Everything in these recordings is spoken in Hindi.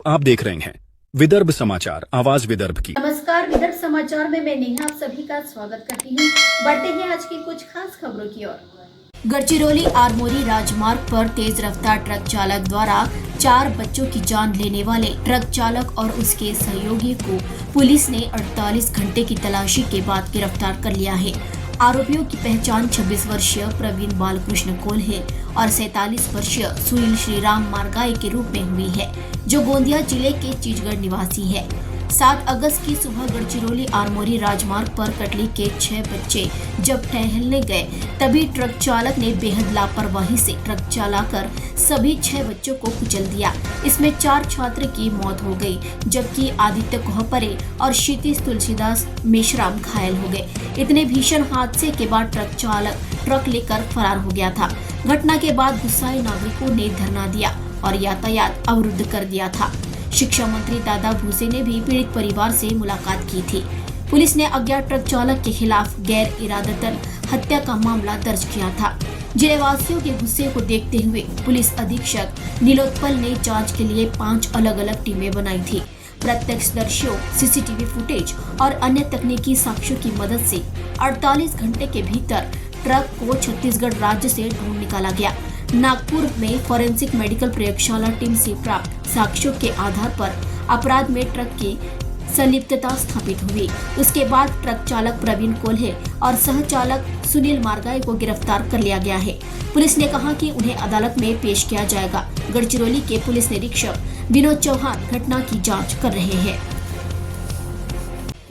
आप देख रहे हैं विदर्भ समाचार, आवाज विदर्भ की। नमस्कार, विदर्भ समाचार में मैं नेहा आप सभी का स्वागत करती हूँ। बढ़ते हैं आज की कुछ खास खबरों की ओर। गढ़चिरौली आरमोरी राजमार्ग पर तेज रफ्तार ट्रक चालक द्वारा 4 बच्चों की जान लेने वाले ट्रक चालक और उसके सहयोगी को पुलिस ने 48 घंटे की तलाशी के बाद गिरफ्तार कर लिया है। आरोपियों की पहचान 26 वर्षीय प्रवीण बालकृष्ण कोल्हे और 47 वर्षीय सुनील श्रीराम मारगाई के रूप में हुई है, जो गोंदिया जिले के चीचगढ़ निवासी है। 7 अगस्त की सुबह गढ़चिरौली आरमोरी राजमार्ग पर कटली के 6 बच्चे जब टहलने गए तभी ट्रक चालक ने बेहद लापरवाही से ट्रक चलाकर सभी 6 बच्चों को कुचल दिया। इसमें 4 छात्र की मौत हो गई, जबकि आदित्य कोहपरे और क्षितिज तुलसीदास मेश्राम घायल हो गए। इतने भीषण हादसे के बाद ट्रक चालक ट्रक लेकर फरार हो गया था। घटना के बाद गुस्साए नागरिकों ने धरना दिया और यातायात अवरुद्ध कर दिया था। शिक्षा मंत्री दादा भूसे ने भी पीड़ित परिवार से मुलाकात की थी। पुलिस ने अज्ञात ट्रक चालक के खिलाफ गैर इरादतन हत्या का मामला दर्ज किया था। जिलेवासियों के गुस्से को देखते हुए पुलिस अधीक्षक नीलोत्पल ने जांच के लिए 5 अलग-अलग टीमें बनाई थी। प्रत्यक्षदर्शियों, सीसीटीवी फुटेज और अन्य तकनीकी साक्ष्यों की मदद से 48 घंटे के भीतर ट्रक को छत्तीसगढ़ राज्य से ढूंढ निकाला गया। नागपुर में फॉरेंसिक मेडिकल प्रयोगशाला टीम से प्राप्त साक्ष्यों के आधार पर अपराध में ट्रक की संलिप्तता स्थापित हुई। उसके बाद ट्रक चालक प्रवीण कोल्हे और सह चालक सुनील मारगाई को गिरफ्तार कर लिया गया है। पुलिस ने कहा कि उन्हें अदालत में पेश किया जाएगा। गढ़चिरौली के पुलिस निरीक्षक विनोद चौहान घटना की जाँच कर रहे हैं।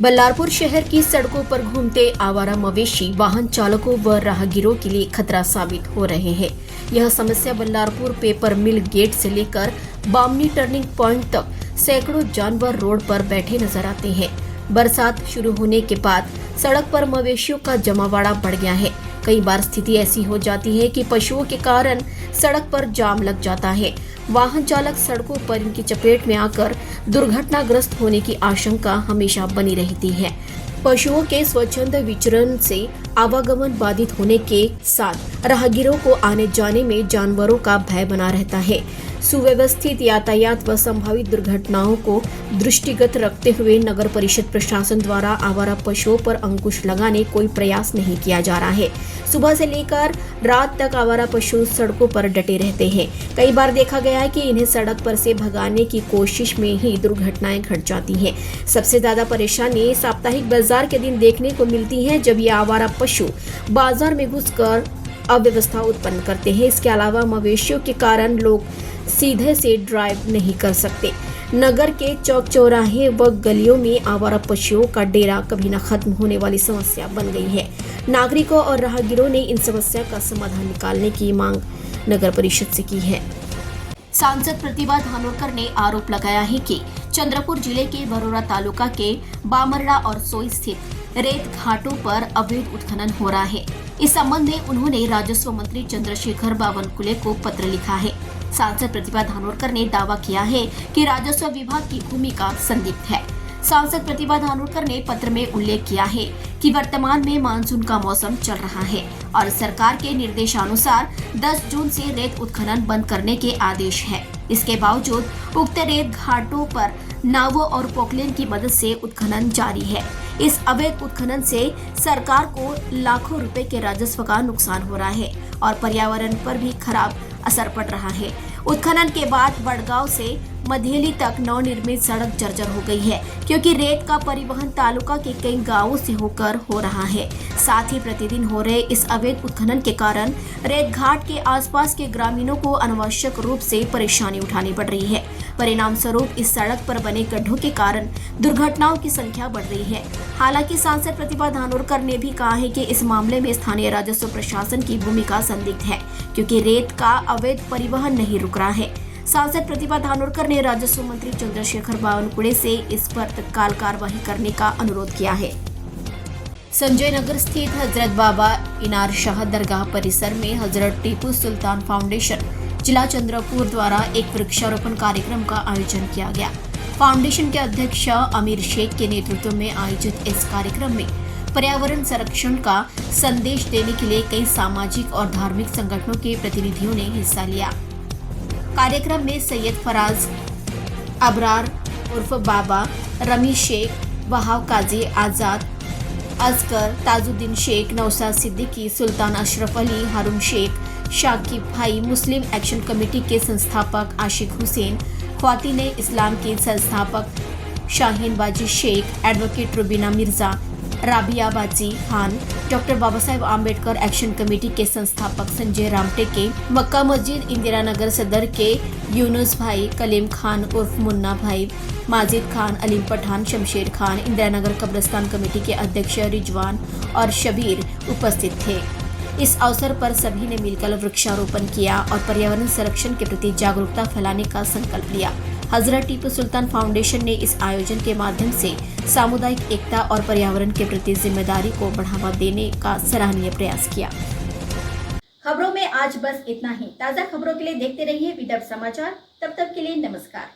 बल्लारपुर शहर की सड़कों पर घूमते आवारा मवेशी वाहन चालकों व राहगीरों के लिए खतरा साबित हो रहे हैं। यह समस्या बल्लारपुर पेपर मिल गेट से लेकर बामनी टर्निंग पॉइंट तक सैकड़ों जानवर रोड पर बैठे नजर आते हैं। बरसात शुरू होने के बाद सड़क पर मवेशियों का जमावड़ा बढ़ गया है। कई बार स्थिति ऐसी हो जाती है कि पशुओं के कारण सड़क पर जाम लग जाता है। वाहन चालक सड़कों पर इनकी चपेट में आकर दुर्घटनाग्रस्त होने की आशंका हमेशा बनी रहती है। पशुओं के स्वच्छंद विचरण से आवागमन बाधित होने के साथ राहगीरों को आने जाने में जानवरों का भय बना रहता है। सुव्यवस्थित यातायात व संभावित दुर्घटनाओं को दृष्टिगत रखते हुए नगर परिषद प्रशासन द्वारा आवारा पशुओं पर अंकुश लगाने कोई प्रयास नहीं किया जा रहा है। सुबह से लेकर रात तक आवारा पशु सड़कों पर डटे रहते हैं। कई बार देखा गया है कि इन्हें सड़क पर से भगाने की कोशिश में ही दुर्घटनाएं घट जाती हैं। सबसे ज्यादा परेशानी साप्ताहिक बाजार के दिन देखने को मिलती है, जब ये आवारा पशु बाजार में घुसकर अव्यवस्था उत्पन्न करते हैं। इसके अलावा मवेशियों के कारण लोग सीधे से ड्राइव नहीं कर सकते। नगर के चौक चौराहे व गलियों में आवारा पशुओं का डेरा कभी न खत्म होने वाली समस्या बन गई है। नागरिकों और राहगीरों ने इन समस्या का समाधान निकालने की मांग नगर परिषद से की है। सांसद प्रतिभा धानोरकर ने आरोप लगाया है कि चंद्रपुर जिले के बरोरा तालुका के बामरड़ा और सोई स्थित रेत घाटों पर अवैध उत्खनन हो रहा है। इस संबंध में उन्होंने राजस्व मंत्री चंद्रशेखर बावनकुले को पत्र लिखा है। सांसद प्रतिभा धानोरकर ने दावा किया है कि राजस्व विभाग की भूमिका संदिग्ध है। सांसद प्रतिभा धानोरकर ने पत्र में उल्लेख किया है कि वर्तमान में मानसून का मौसम चल रहा है और सरकार के निर्देशानुसार 10 जून से रेत उत्खनन बंद करने के आदेश है। इसके बावजूद उक्त रेत घाटों पर नावों और पोकलेन की मदद से उत्खनन जारी है। इस अवैध उत्खनन से सरकार को लाखों रुपए के राजस्व का नुकसान हो रहा है और पर्यावरण पर भी खराब असर पड़ रहा है। उत्खनन के बाद बड़गांव से मधेली तक नवनिर्मित सड़क जर्जर हो गई है, क्योंकि रेत का परिवहन तालुका के कई गांवों से होकर हो रहा है। साथ ही प्रतिदिन हो रहे इस अवैध उत्खनन के कारण रेत घाट के आसपास के ग्रामीणों को अनावश्यक रूप से परेशानी उठानी पड़ रही है। परिणाम स्वरूप इस सड़क पर बने गड्ढों के कारण दुर्घटनाओं की संख्या बढ़ रही है। हालांकि सांसद प्रतिभा धानोरकर ने भी कहा है कि इस मामले में स्थानीय राजस्व प्रशासन की भूमिका संदिग्ध है, क्योंकि रेत का अवैध परिवहन नहीं रुक रहा है। सांसद प्रतिभा धानोरकर ने राजस्व मंत्री चंद्रशेखर बावनकुले से इस पर तत्काल कार्रवाई करने का अनुरोध किया है। संजय नगर स्थित हजरत बाबा इनार शाह दरगाह परिसर में हजरत टीपू सुल्तान फाउंडेशन जिला चंद्रपुर द्वारा एक वृक्षारोपण कार्यक्रम का आयोजन किया गया। फाउंडेशन के अध्यक्ष अमीर शेख के नेतृत्व में आयोजित इस कार्यक्रम में पर्यावरण संरक्षण का संदेश देने के लिए कई सामाजिक और धार्मिक संगठनों के प्रतिनिधियों ने हिस्सा लिया। कार्यक्रम में सैयद फराज अबरार उर्फ बाबा, रमी शेख, वहाब काजी आज़ाद, असगर, ताजुद्दीन शेख, नौसाद सिद्दीकी, सुल्तान अशरफ अली, हारून शेख, शाकिब भाई, मुस्लिम एक्शन कमेटी के संस्थापक आशिक हुसैन, ख्वातीने इस्लाम के संस्थापक शाहीन बाजी शेख, एडवोकेट रुबीना मिर्जा, राबिया बाजी Khan, doctor Baba Saheb Ambedkar action committee के संस्थापक संजय रामटेके, मक्का मस्जिद इंदिरा नगर सदर के यूनुस भाई, कलीम खान उर्फ मुन्ना भाई, माजिद खान, अलीम पठान, शमशेर खान, इंदिरा नगर कब्रिस्तान कमेटी के अध्यक्ष रिजवान और शबीर उपस्थित थे। इस अवसर पर सभी ने मिलकर वृक्षारोपण किया और पर्यावरण संरक्षण के प्रति जागरूकता फैलाने का संकल्प लिया। हजरत टीपू सुल्तान फाउंडेशन ने इस आयोजन के माध्यम से सामुदायिक एकता और पर्यावरण के प्रति जिम्मेदारी को बढ़ावा देने का सराहनीय प्रयास किया। खबरों में आज बस इतना ही। ताज़ा खबरों के लिए देखते रहिए विदर्भ समाचार। तब तक के लिए नमस्कार।